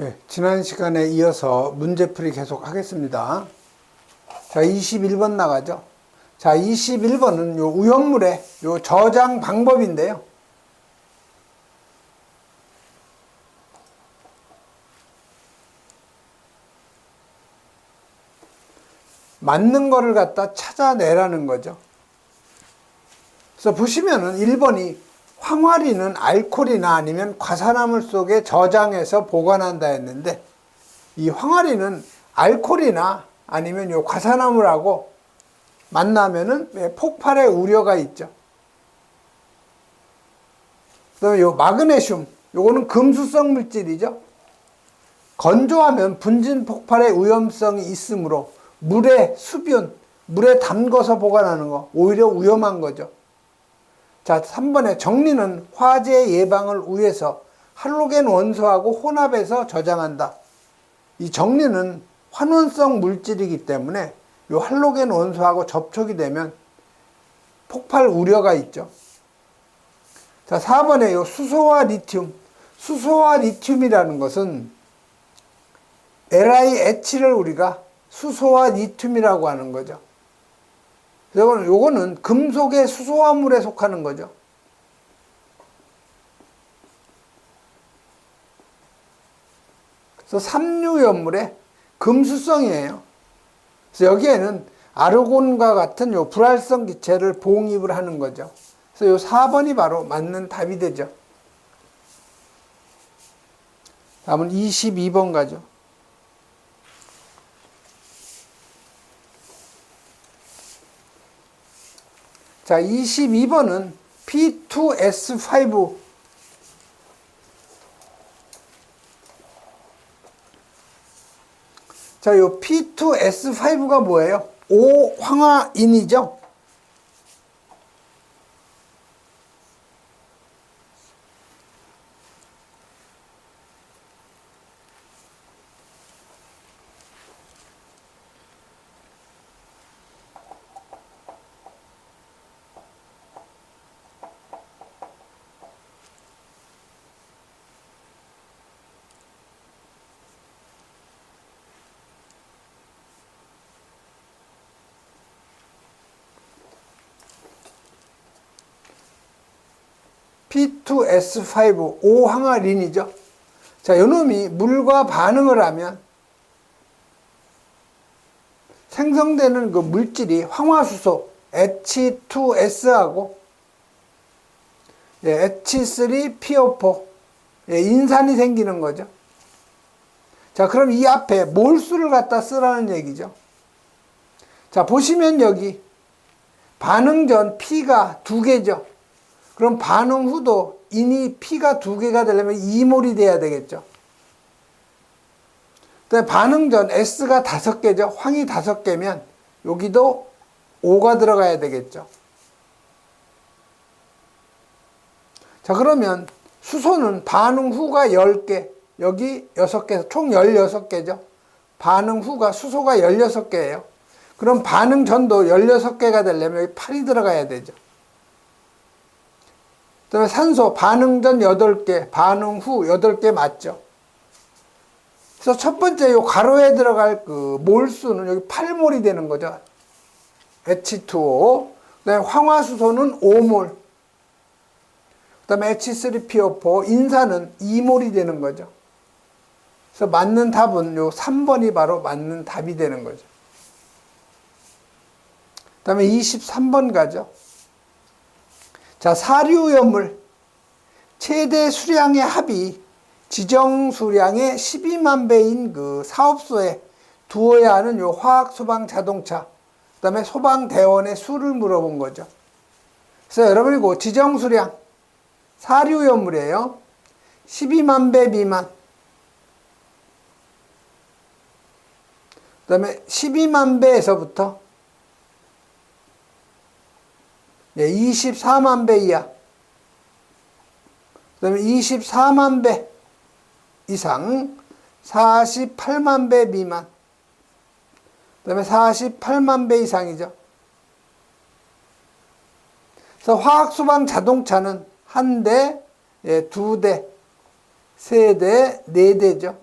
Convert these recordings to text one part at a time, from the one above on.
네, 지난 시간에 이어서 문제풀이 계속 하겠습니다. 자, 21번 나가죠. 자, 21번은 요 우연물의 요 저장 방법인데요. 맞는 거를 갖다 찾아내라는 거죠. 그래서 보시면은 1번이 황화리는 알코올이나 아니면 과산화물 속에 저장해서 보관한다 했는데, 이 황화리는 알코올이나 아니면 요 과산화물하고 만나면은 폭발의 우려가 있죠. 그다음에 요 마그네슘, 요거는 금수성 물질이죠. 건조하면 분진 폭발의 위험성이 있으므로 물에 수분, 물에 담궈서 보관하는 거 오히려 위험한 거죠. 자, 3번에 정리는 화재 예방을 위해서 할로겐 원소하고 혼합해서 저장한다. 이 정리는 환원성 물질이기 때문에 이 할로겐 원소하고 접촉이 되면 폭발 우려가 있죠. 자, 4번에 요 수소와 리튬. 수소와 리튬이라는 것은 LiH를 우리가 수소와 리튬이라고 하는 거죠. 요거는 금속의 수소화물에 속하는 거죠. 그래서 삼류연물의 금수성이에요. 그래서 여기에는 아르곤과 같은 요 불활성 기체를 봉입을 하는 거죠. 그래서 요 4번이 바로 맞는 답이 되죠. 다음은 22번 가죠. 자, 22번은 P2S5. 자, 요 P2S5가 뭐예요? 5황화인이죠. P2S5, 5황화린이죠. 자, 요놈이 물과 반응을 하면 생성되는 그 물질이 황화수소 H2S하고 H3PO4 인산이 생기는 거죠. 자, 그럼 이 앞에 몰수를 갖다 쓰라는 얘기죠. 자, 보시면 여기 반응 전 P가 2개죠. 그럼 반응 후도 인이 P가 2개가 되려면 2몰이 돼야 되겠죠. 반응 전 S가 5개죠. 황이 5개면 여기도 5가 들어가야 되겠죠. 자, 그러면 수소는 반응 후가 10개, 여기 6개, 총 16개죠. 반응 후가 수소가 16개예요. 그럼 반응 전도 16개가 되려면 여기 8이 들어가야 되죠. 그 다음에 산소 반응 전 8개, 반응 후 8개 맞죠. 그래서 첫 번째 요 가로에 들어갈 그 몰수는 여기 8몰이 되는 거죠. H2O. 그 다음에 황화수소는 5몰. 그 다음에 H3PO4, 인산은 2몰이 되는 거죠. 그래서 맞는 답은 요 3번이 바로 맞는 답이 되는 거죠. 그 다음에 23번 가죠. 자, 사류연물 최대 수량의 합이 지정 수량의 12만 배인 그 사업소에 두어야 하는 요 화학 소방 자동차, 그 다음에 소방대원의 수를 물어본 거죠. 그래서 여러분이 그 지정 수량 사류연물이에요. 12만 배 미만, 그 다음에 12만 배에서부터 24만 배 이하, 그 다음에 24만 배 이상, 48만 배 미만, 그 다음에 48만 배 이상이죠. 그래서 화학소방 자동차는 1대, 2대, 3대, 4대죠.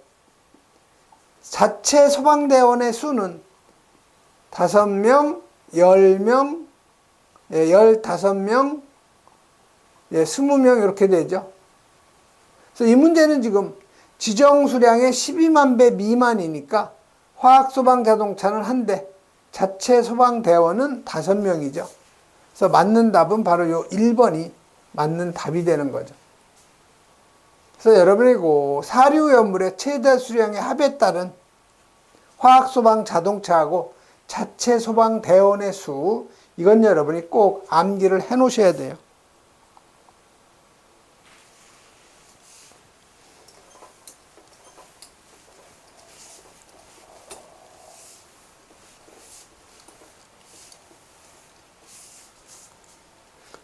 자체 소방대원의 수는 5명, 10명, 15명, 20명 이렇게 되죠. 그래서 이 문제는 지금 지정 수량의 12만 배 미만이니까 화학소방자동차는 1대, 자체 소방대원은 5명이죠. 그래서 맞는 답은 바로 요 1번이 맞는 답이 되는 거죠. 그래서 여러분이 그 사료연물의 최대 수량의 합에 따른 화학소방자동차하고 자체 소방대원의 수, 이건 여러분이 꼭 암기를 해 놓으셔야 돼요.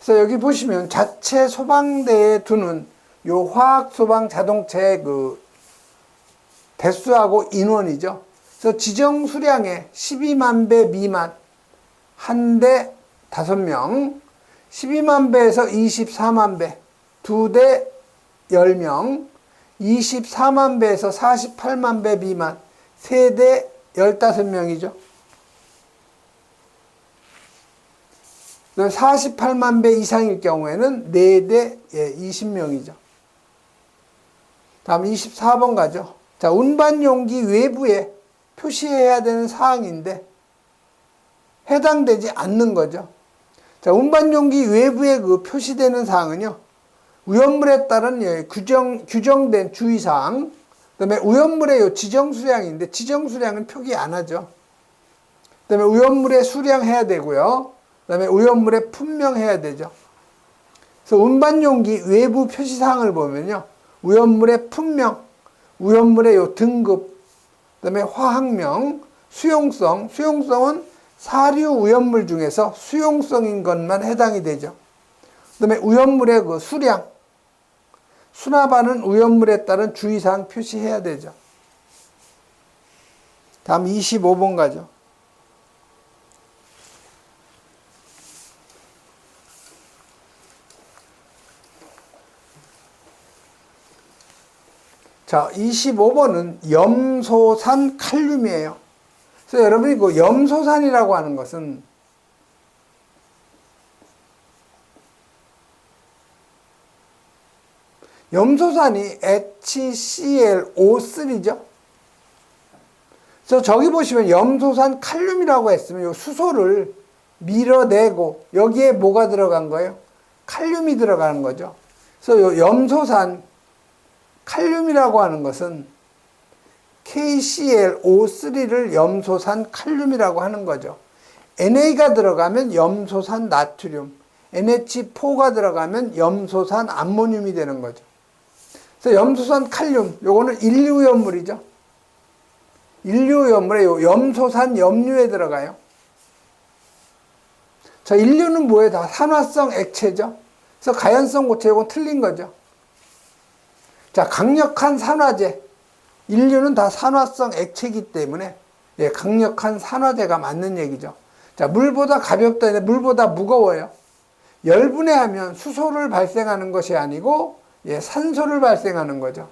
그래서 여기 보시면 자체 소방대에 두는 요 화학소방 자동차의 그 대수하고 인원이죠. 그래서 지정 수량의 12만 배 미만, 1대 5명, 12만 배에서 24만 배, 2대 10명, 24만 배에서 48만 배 미만, 3대 15명이죠. 48만 배 이상일 경우에는 4대 20명이죠. 다음 24번 가죠. 자, 운반용기 외부에 표시해야 되는 사항인데 해당되지 않는 거죠. 자, 운반용기 외부에 그 표시되는 사항은요, 위험물에 따른 규정된 주의사항, 그 다음에 위험물의 요 지정수량인데 지정수량은 표기 안 하죠. 그 다음에 위험물의 수량해야 되고요. 그 다음에 위험물에 품명해야 되죠. 그래서 운반용기 외부 표시사항을 보면요, 위험물의 품명, 위험물의 요 등급, 그 다음에 화학명, 수용성은 사류 위험물 중에서 수용성인 것만 해당이 되죠. 그 다음에 위험물의 그 수량, 수납하는 위험물에 따른 주의사항 표시해야 되죠. 다음 25번 가죠. 자, 25번은 염소산 칼륨이에요. 그래서 여러분이 그 염소산이라고 하는 것은 염소산이 HClO3죠. 그래서 저기 보시면 염소산 칼륨이라고 했으면 이 수소를 밀어내고 여기에 뭐가 들어간 거예요? 칼륨이 들어가는 거죠. 그래서 이 염소산 칼륨이라고 하는 것은 KClO3를 염소산 칼륨이라고 하는 거죠. NA가 들어가면 염소산 나트륨, NH4가 들어가면 염소산 암모늄이 되는 거죠. 그래서 염소산 칼륨, 요거는 인류염물이죠. 인류염물에 요 염소산 염류에 들어가요. 자, 인류는 뭐예요? 다 산화성 액체죠. 그래서 가연성 고체, 요건 틀린 거죠. 자, 강력한 산화제. 인류는 다 산화성 액체이기 때문에 강력한 산화제가 맞는 얘기죠. 자, 물보다 가볍다, 물보다 무거워요. 열분해하면 수소를 발생하는 것이 아니고 산소를 발생하는 거죠.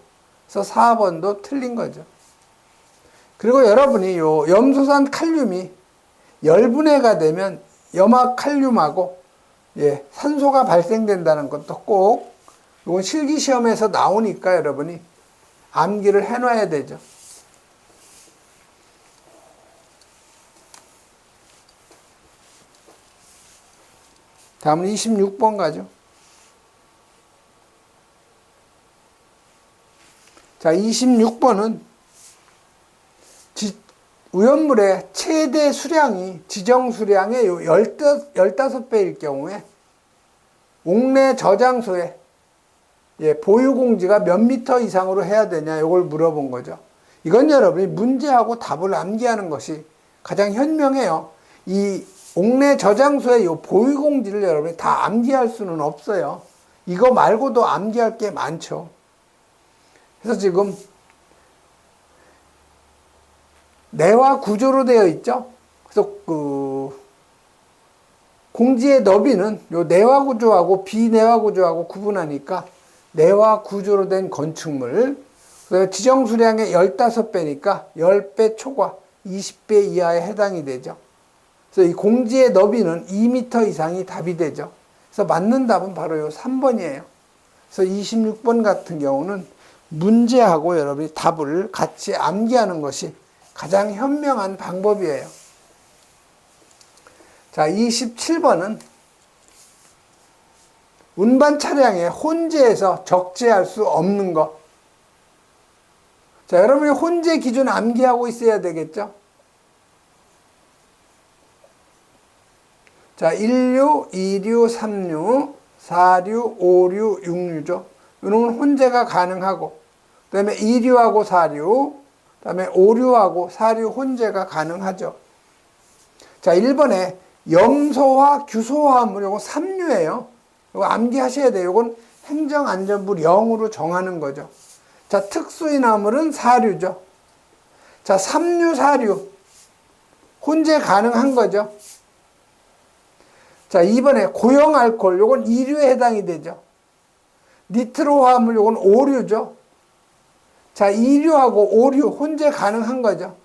그래서 4번도 틀린 거죠. 그리고 여러분이 요 염소산 칼륨이 열분해가 되면 염화칼륨하고 산소가 발생된다는 것도 꼭 이건 실기시험에서 나오니까 여러분이 암기를 해놔야 되죠. 다음은 26번 가죠. 자, 26번은 위험물의 최대 수량이 지정 수량의 15배일 경우에 옥내 저장소에 보유공지가 몇 미터 이상으로 해야 되냐, 이걸 물어본 거죠. 이건 여러분이 문제하고 답을 암기하는 것이 가장 현명해요. 이 옥내 저장소의 이 보유공지를 여러분이 다 암기할 수는 없어요. 이거 말고도 암기할 게 많죠. 그래서 지금 내화 구조로 되어 있죠. 그래서 그 공지의 너비는 요 내화 구조하고 비내화 구조하고 구분하니까 내화 구조로 된 건축물, 그다음에 지정수량의 15배니까 10배 초과 20배 이하에 해당이 되죠. 그래서 이 공지의 너비는 2m 이상이 답이 되죠. 그래서 맞는 답은 바로 요 3번이에요. 그래서 26번 같은 경우는 문제하고 여러분이 답을 같이 암기하는 것이 가장 현명한 방법이에요. 자, 27번은 운반 차량에 혼재해서 적재할 수 없는 것. 자, 여러분이 혼재 기준 암기하고 있어야 되겠죠? 자, 1류, 2류, 3류, 4류, 5류, 6류죠. 이놈은 혼재가 가능하고, 그 다음에 2류하고 4류, 그 다음에 5류하고 4류 혼재가 가능하죠. 자, 1번에 염소화, 규소화합물, 요거 3류예요. 이거 암기하셔야 돼요. 이건 행정안전부 0으로 정하는 거죠. 자, 특수인 화물은 4류죠. 자, 3류, 4류. 혼재 가능한 거죠. 자, 2번에 고형 알코올, 요건 2류에 해당이 되죠. 니트로 화물, 요건 5류죠. 자, 2류하고 5류 혼재 가능한 거죠.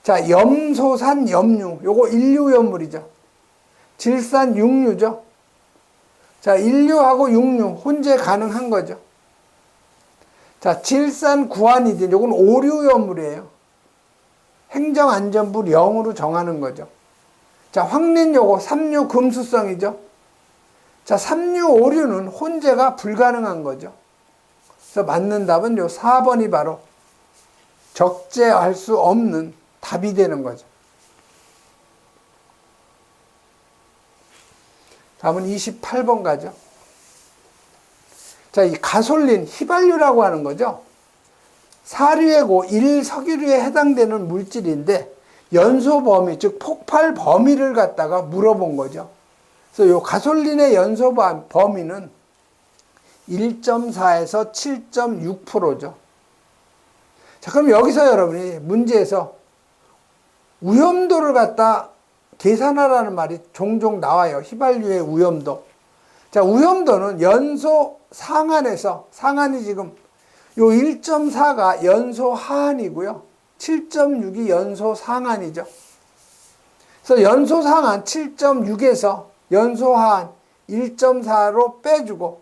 자, 염소산, 염류, 요거 1류 염물이죠. 질산, 6류죠. 자, 1류하고 6류 혼재 가능한 거죠. 자, 질산, 구안이딘, 요건 5류 염물이에요. 행정안전부 0으로 정하는 거죠. 자, 황린 요거 3류 금수성이죠. 자, 3류, 5류는 혼재가 불가능한 거죠. 그래서 맞는 답은 요 4번이 바로 적재할 수 없는 답이 되는 거죠. 다음은 28번 가죠. 자, 이 가솔린, 휘발유라고 하는 거죠. 사류액고 1석유류에 해당되는 물질인데 연소 범위, 즉 폭발 범위를 갖다가 물어본 거죠. 그래서 이 가솔린의 연소 범위는 1.4에서 7.6%죠. 자, 그럼 여기서 여러분이 문제에서 위험도를 갖다 계산하라는 말이 종종 나와요. 휘발유의 위험도. 자, 위험도는 연소 상한에서, 상한이 지금 요 1.4가 연소 하한이고요. 7.6이 연소 상한이죠. 그래서 연소 상한 7.6에서 연소 하한 1.4로 빼주고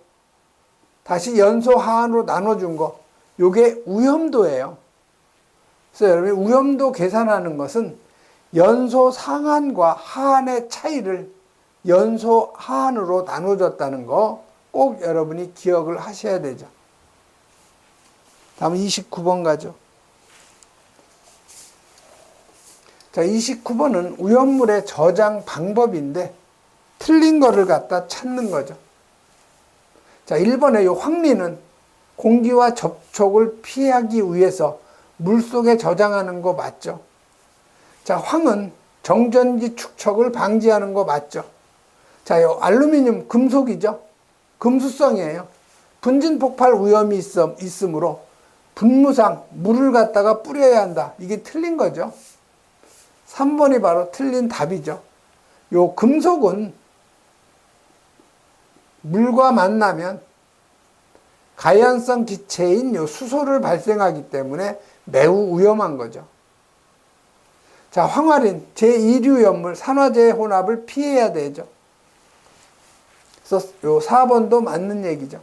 다시 연소 하한으로 나눠준 거, 요게 위험도예요. 그래서 여러분이 위험도 계산하는 것은 연소 상한과 하한의 차이를 연소 하한으로 나눠줬다는 거 꼭 여러분이 기억을 하셔야 되죠. 다음 29번 가죠. 자, 29번은 위험물의 저장 방법인데 틀린 거를 갖다 찾는 거죠. 자, 1번에 이 황리는 공기와 접촉을 피하기 위해서 물속에 저장하는 거 맞죠? 자, 황은 정전기 축척을 방지하는 거 맞죠? 자, 이 알루미늄 금속이죠? 금수성이에요. 분진 폭발 위험이 있으므로 분무상 물을 갖다가 뿌려야 한다. 이게 틀린 거죠. 3번이 바로 틀린 답이죠. 요 금속은 물과 만나면 가연성 기체인 요 수소를 발생하기 때문에 매우 위험한 거죠. 자, 황화린 제2류 염물 산화제 혼합을 피해야 되죠. 그래서 요 4번도 맞는 얘기죠.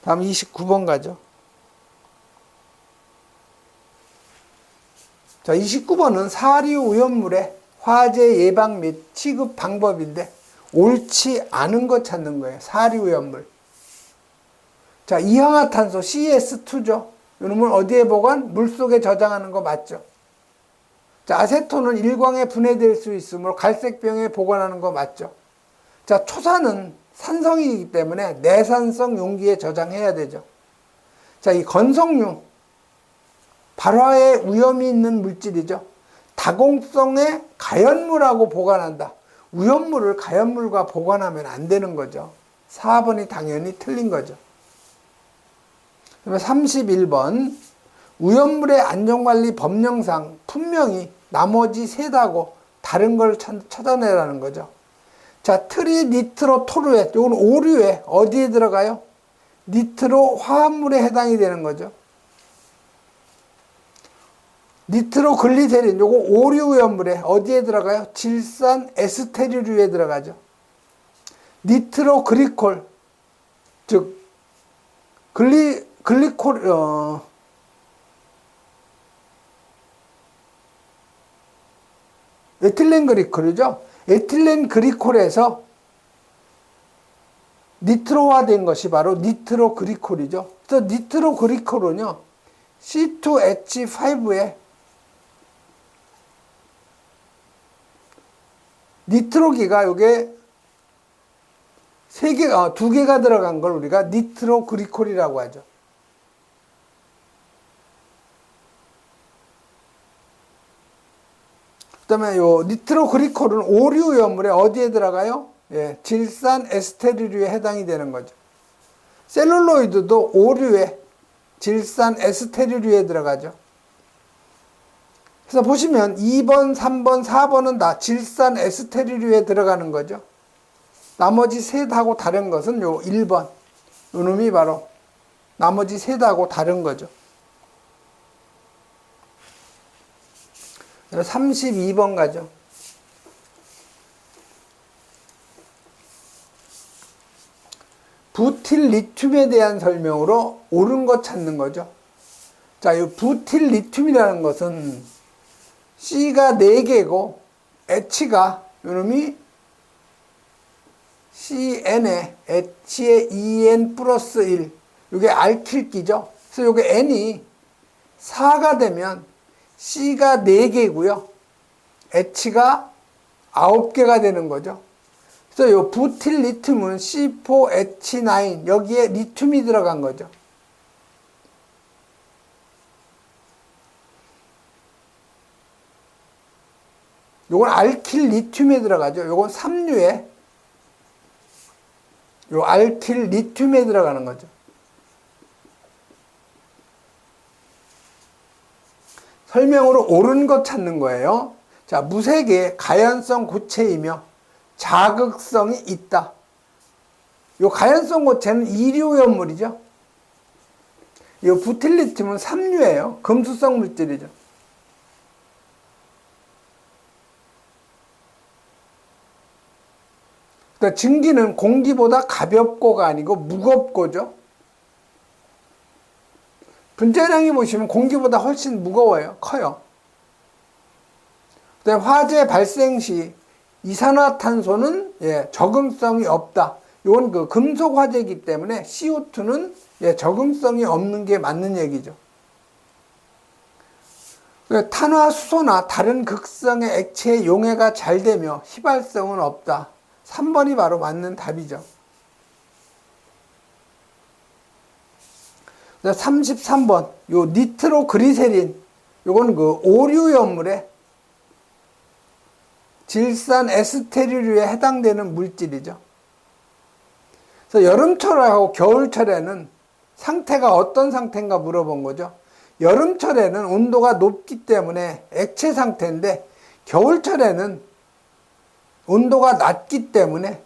다음 29번 가죠. 자, 29번은 사류 오염물의 화재 예방 및 취급 방법인데 옳지 않은 거 찾는 거예요. 사류 오염물. 자, 이항화탄소 CS2죠. 이놈은 어디에 보관? 물속에 저장하는 거 맞죠? 자, 아세톤은 일광에 분해될 수 있으므로 갈색병에 보관하는 거 맞죠? 자, 초산은 산성이기 때문에 내산성 용기에 저장해야 되죠. 자, 이 건성류, 발화에 위험이 있는 물질이죠. 다공성의 가연물하고 보관한다. 위험물을 가연물과 보관하면 안 되는 거죠. 4번이 당연히 틀린 거죠. 그다음에 31번, 위험물의 안전관리 법령상 분명히 나머지 셋하고 다른 걸 찾아내라는 거죠. 자, 트리니트로토루엣, 이건 오류에 어디에 들어가요? 니트로 화합물에 해당이 되는 거죠. 니트로글리세린, 요거 오류염물에 어디에 들어가요? 질산 에스테르류에 들어가죠. 니트로그리콜, 즉 글리콜, 에틸렌 그리콜이죠. 에틸렌 그리콜에서 니트로화된 것이 바로 니트로그리콜이죠. 그래서 니트로그리콜은요, C2H5에 니트로기가 요게 두 개가 들어간 걸 우리가 니트로그리콜이라고 하죠. 그 다음에 요 니트로그리콜은 오류염물에 어디에 들어가요? 예, 질산 에스테르류에 해당이 되는 거죠. 셀룰로이드도 오류에 질산 에스테르류에 들어가죠. 그래서 보시면 2번, 3번, 4번은 다 질산 에스테르류에 들어가는 거죠. 나머지 셋하고 다른 것은 요 1번. 요 놈이 바로 나머지 셋하고 다른 거죠. 32번 가죠. 부틸리튬에 대한 설명으로 옳은 것 찾는 거죠. 자, 이 부틸리튬이라는 것은 C가 4개고 H가 요놈이 CN에 H에 2N 플러스 1, 이게 알킬기죠. 그래서 요게 N이 4가 되면 C가 4개고요. H가 9개가 되는 거죠. 그래서 요 부틸리튬은 C4H9, 여기에 리튬이 들어간 거죠. 요건 알킬 리튬에 들어가죠. 요건 삼류에 요 알킬 리튬에 들어가는 거죠. 설명으로 옳은 것 찾는 거예요. 자, 무색의 가연성 고체이며 자극성이 있다. 요 가연성 고체는 이류염물이죠. 요 부틸리튬은 삼류예요. 금수성 물질이죠. 그러니까 증기는 공기보다 가볍고가 아니고 무겁고죠. 분자량이 보시면 공기보다 훨씬 무거워요. 커요. 그다음에 화재 발생 시 이산화탄소는 적응성이 없다. 이건 그 금속 화재이기 때문에 CO2는 적응성이 없는 게 맞는 얘기죠. 탄화수소나 다른 극성의 액체의 용해가 잘 되며 휘발성은 없다. 3번이 바로 맞는 답이죠. 33번, 요 니트로그리세린, 요건 그 오류염물에 질산 에스테르류에 해당되는 물질이죠. 그래서 여름철하고 겨울철에는 상태가 어떤 상태인가 물어본 거죠. 여름철에는 온도가 높기 때문에 액체 상태인데 겨울철에는 온도가 낮기 때문에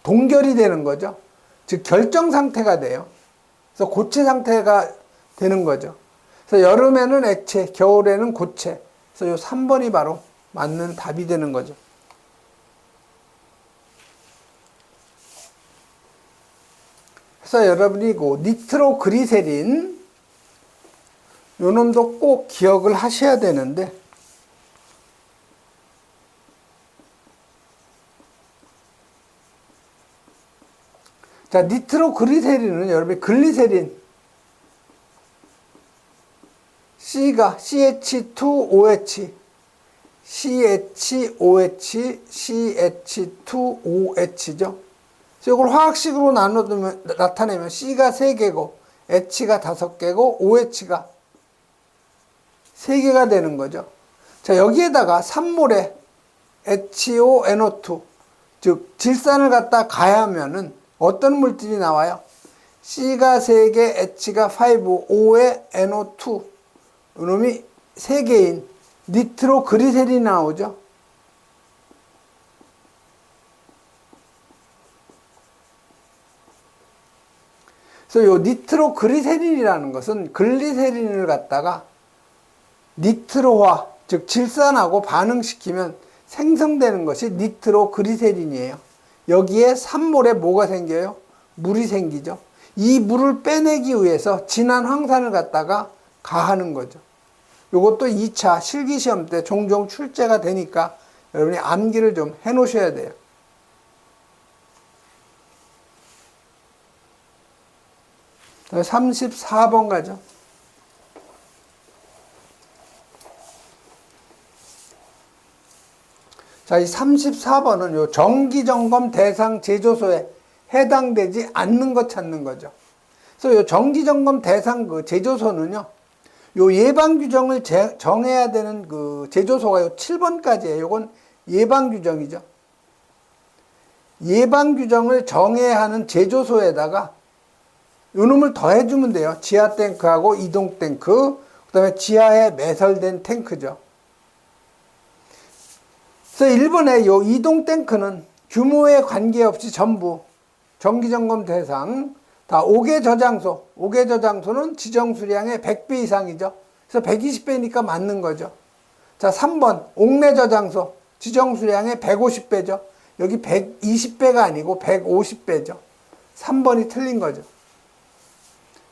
동결이 되는 거죠. 즉 결정 상태가 돼요. 그래서 고체 상태가 되는 거죠. 그래서 여름에는 액체, 겨울에는 고체. 그래서 요 3번이 바로 맞는 답이 되는 거죠. 그래서 여러분이 그 니트로그리세린 요 놈도 꼭 기억을 하셔야 되는데, 자, 니트로그리세린은 여러분이 글리세린 C가 CH2OH, CHOH, CH2OH죠. 그래서 이걸 화학식으로 나타내면 C가 3개고 H가 5개고 OH가 3개가 되는 거죠. 자, 여기에다가 산몰에 HONO2, 즉 질산을 갖다 가하면은 어떤 물질이 나와요? C가 3개, H가 5, O에 NO2, 이놈이 3개인 니트로그리세린이 나오죠. 그래서 요 니트로그리세린이라는 것은 글리세린을 갖다가 니트로화, 즉 질산하고 반응시키면 생성되는 것이 니트로그리세린이에요. 여기에 산몰에 뭐가 생겨요? 물이 생기죠. 이 물을 빼내기 위해서 진한 황산을 갖다가 가하는 거죠. 요것도 2차 실기시험 때 종종 출제가 되니까 여러분이 암기를 좀 해 놓으셔야 돼요. 자, 34번 가죠. 자, 이 34번은 요 정기점검 대상 제조소에 해당되지 않는 것 찾는 거죠. 그래서 요 정기점검 대상 그 제조소는요, 요 예방규정을 정해야 되는 그 제조소가 요 7번까지예요. 요건 예방규정이죠. 예방규정을 정해야 하는 제조소에다가 요 놈을 더해주면 돼요. 지하 탱크하고 이동 탱크, 그 다음에 지하에 매설된 탱크죠. 그래서 1번에 요 이동 탱크는 규모에 관계없이 전부 정기점검 대상 다 5개 저장소는 지정 수량의 100배 이상이죠. 그래서 120배니까 맞는 거죠. 자, 3번 옥내 저장소 지정 수량의 150배죠. 여기 120배가 아니고 150배죠. 3번이 틀린 거죠.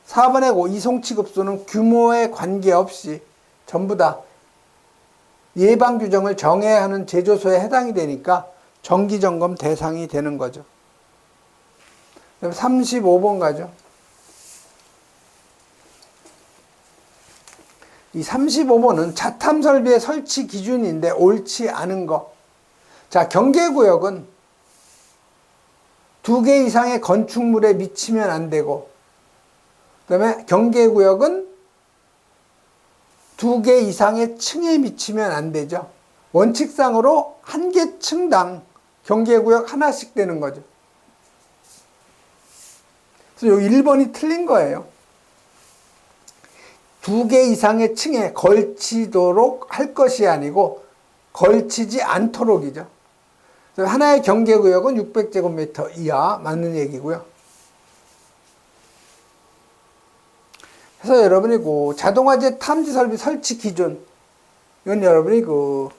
4번의 이송 취급소는 규모에 관계없이 전부 다 예방 규정을 정해야 하는 제조소에 해당이 되니까 정기점검 대상이 되는 거죠. 35번 가죠. 이 35번은 자탐 설비의 설치 기준인데 옳지 않은 거. 자, 경계구역은 2개 이상의 건축물에 미치면 안 되고, 그 다음에 경계구역은 2개 이상의 층에 미치면 안 되죠. 원칙상으로 1개 층당 경계구역 하나씩 되는 거죠. 그래서 요 1번이 틀린 거예요. 2개 이상의 층에 걸치도록 할 것이 아니고 걸치지 않도록이죠. 그래서 하나의 경계구역은 600제곱미터 이하 맞는 얘기고요. 그래서 여러분이 그 자동화재 탐지 설비 설치 기준, 이건 여러분이 그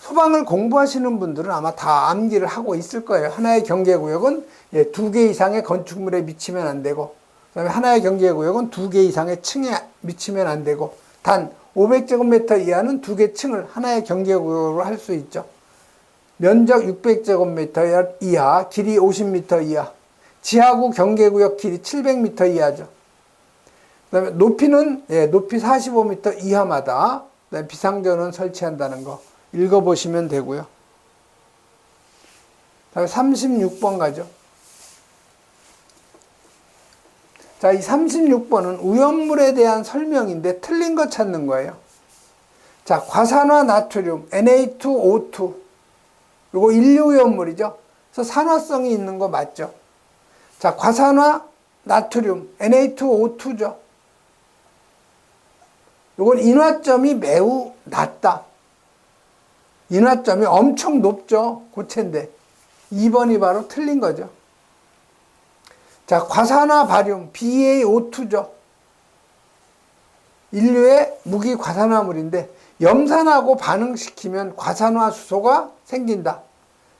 소방을 공부하시는 분들은 아마 다 암기를 하고 있을 거예요. 하나의 경계구역은 2개 이상의 건축물에 미치면 안 되고, 그 다음에 하나의 경계구역은 2개 이상의 층에 미치면 안 되고, 단 500제곱미터 이하는 2개 층을 하나의 경계구역으로 할 수 있죠. 면적 600제곱미터 이하, 길이 50m 이하, 지하구 경계구역 길이 700m 이하죠. 그 다음에 높이는, 높이 45m 이하마다 비상전원 설치한다는 거 읽어보시면 되고요. 다음에 36번 가죠. 자, 이 36번은 오염물에 대한 설명인데 틀린 거 찾는 거예요. 자, 과산화 나트륨, Na2O2. 요거 인류오염물이죠. 그래서 산화성이 있는 거 맞죠? 자, 과산화 나트륨, Na2O2죠. 요건 인화점이 매우 낮다. 인화점이 엄청 높죠. 고체인데. 2번이 바로 틀린 거죠. 자, 과산화 바륨, BaO2죠. 인류의 무기 과산화물인데 염산하고 반응시키면 과산화 수소가 생긴다.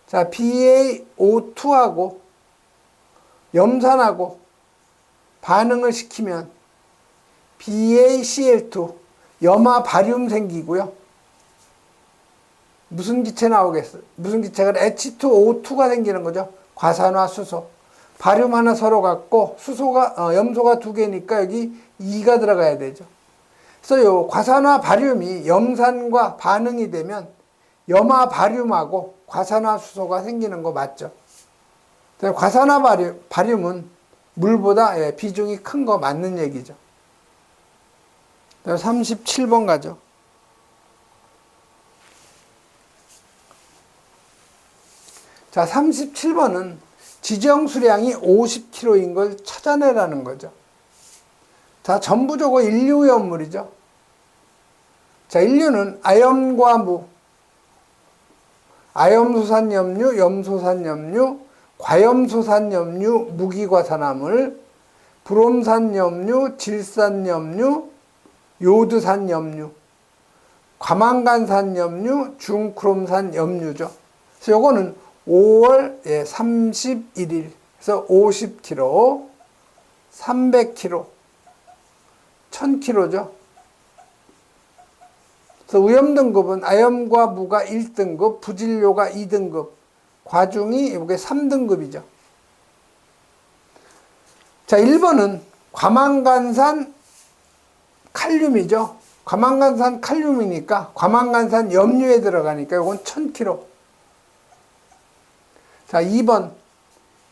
자, BaO2하고 염산하고 반응을 시키면 BaCl2, 염화 바륨 생기고요. 무슨 기체 나오겠어요? 무슨 기체가 H2O2가 생기는 거죠. 과산화 수소. 바륨 하나 서로 갖고 수소가 염소가 2개니까 여기 2가 들어가야 되죠. 그래서 요 과산화 바륨이 염산과 반응이 되면 염화 바륨하고 과산화 수소가 생기는 거 맞죠? 과산화 바륨은 물보다 비중이 큰 거 맞는 얘기죠. 37번 가죠. 자, 37번은 지정 수량이 50kg인 걸 찾아내라는 거죠. 자, 전부 저거 인류오염물이죠. 자, 인류는 아염과 무, 아염소산염류, 염소산염류, 과염소산염류, 무기과산화물, 브롬산염류, 질산염류, 요드산염류, 과망간산염류, 중크롬산염류죠. 그래서 요거는 5월 31일, 그래서 50kg, 300kg, 1000kg죠. 그래서 위험등급은 아염과 무가 1등급, 부진료가 2등급, 과중이 이게 3등급이죠. 자, 1번은 과망간산 칼륨이죠. 과망간산 칼륨이니까 과망간산 염류에 들어가니까 이건 1000kg. 자, 2번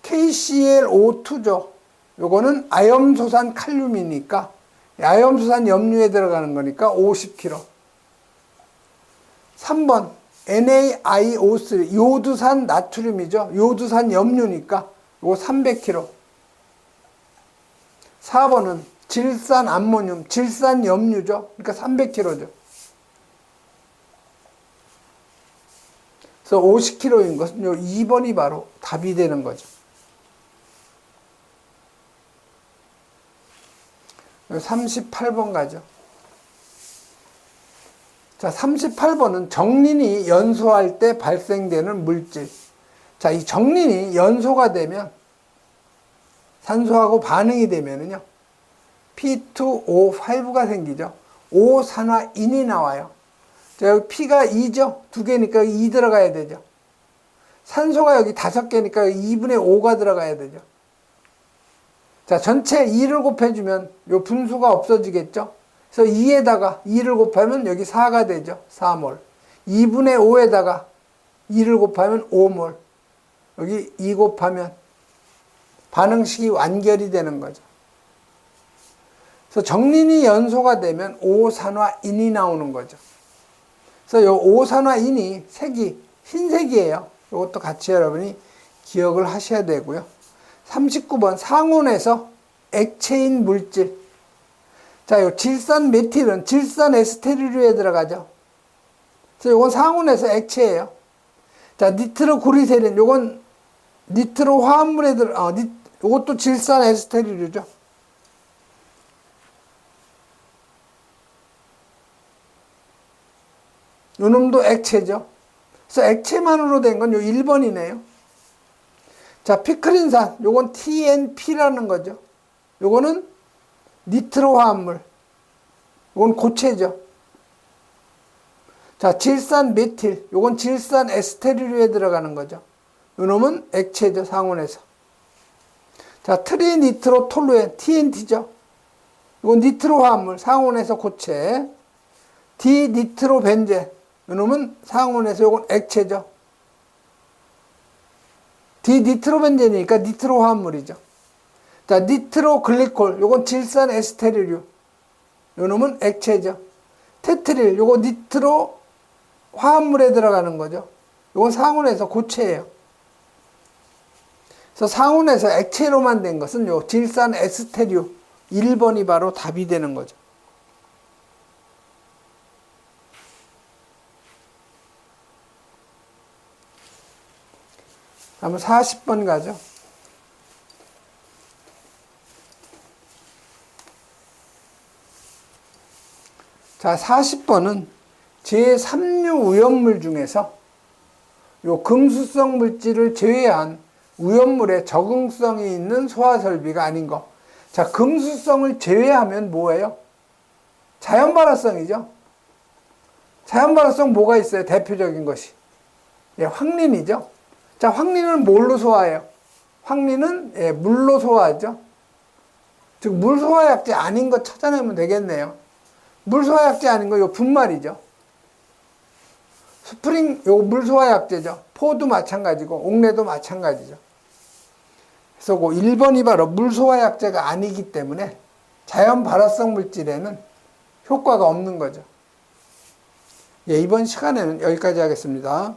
KClO2죠. 요거는 아염소산 칼륨이니까 아염소산 염류에 들어가는 거니까 50kg. 3번 NaIO3 요드산 나트륨이죠. 요드산 염류니까 요거 300kg. 4번은 질산 암모늄, 질산 염류죠. 그러니까 300kg죠. 그래서 50kg인 것은 요 2번이 바로 답이 되는 거죠. 38번 가죠. 자, 38번은 정린이 연소할 때 발생되는 물질. 자, 이 정린이 연소가 되면 산소하고 반응이 되면은요, P2O5가 생기죠. 5산화인이 나와요. 자, 여기 P가 2죠. 2개니까 2 들어가야 되죠. 산소가 여기 5개니까 2분의 5가 들어가야 되죠. 자, 전체 2를 곱해주면 요 분수가 없어지겠죠. 그래서 2에다가 2를 곱하면 여기 4가 되죠. 4몰. 2분의 5에다가 2를 곱하면 5몰. 여기 2 곱하면 반응식이 완결이 되는 거죠. 그래서 정린이 연소가 되면 5산화인이 나오는 거죠. 그래서 요 5산화인이 색이 흰색이에요. 이것도 같이 여러분이 기억을 하셔야 되고요. 39번 상온에서 액체인 물질. 자, 요 질산 메틸은 질산 에스테르류에 들어가죠. 그래서 요건 상온에서 액체예요. 자, 니트로그리세린 요건 니트로 화합물에 요것도 질산 에스테르류죠. 요 놈도 액체죠. 그래서 액체만으로 된 건 요 1번이네요. 자, 피크린산, 요건 TNP라는 거죠. 요거는 니트로 화합물. 요건 고체죠. 자, 질산 메틸, 요건 질산 에스테르류에 들어가는 거죠. 요 놈은 액체죠, 상온에서. 자, 트리니트로톨루엔, TNT죠. 요건 니트로 화합물, 상온에서 고체. 디니트로벤젠, 요 놈은 상온에서 요건 액체죠. 디니트로벤젠이니까 니트로 화합물이죠. 자, 니트로글리콜, 요건 질산 에스테르류. 요 놈은 액체죠. 테트릴, 요거 니트로 화합물에 들어가는 거죠. 요건 상온에서 고체예요. 그래서 상온에서 액체로만 된 것은 요 질산 에스테류 1번이 바로 답이 되는 거죠. 한번 40번 가죠. 자, 40번은 제3류 위험물 중에서 요 금수성 물질을 제외한 위험물에 적응성이 있는 소화설비가 아닌 거. 자, 금수성을 제외하면 뭐예요? 자연발화성이죠. 자연발화성 뭐가 있어요? 대표적인 것이. 예, 황린이죠. 자, 황린은 뭘로 소화해요? 황린은 예, 물로 소화하죠. 즉, 물소화약제 아닌 거 찾아내면 되겠네요. 물소화약제 아닌 거, 요 분말이죠. 스프링, 요 물소화약제죠. 포도 마찬가지고, 옥내도 마찬가지죠. 그래서 그 1번이 바로 물소화약제가 아니기 때문에 자연 발화성 물질에는 효과가 없는 거죠. 예, 이번 시간에는 여기까지 하겠습니다.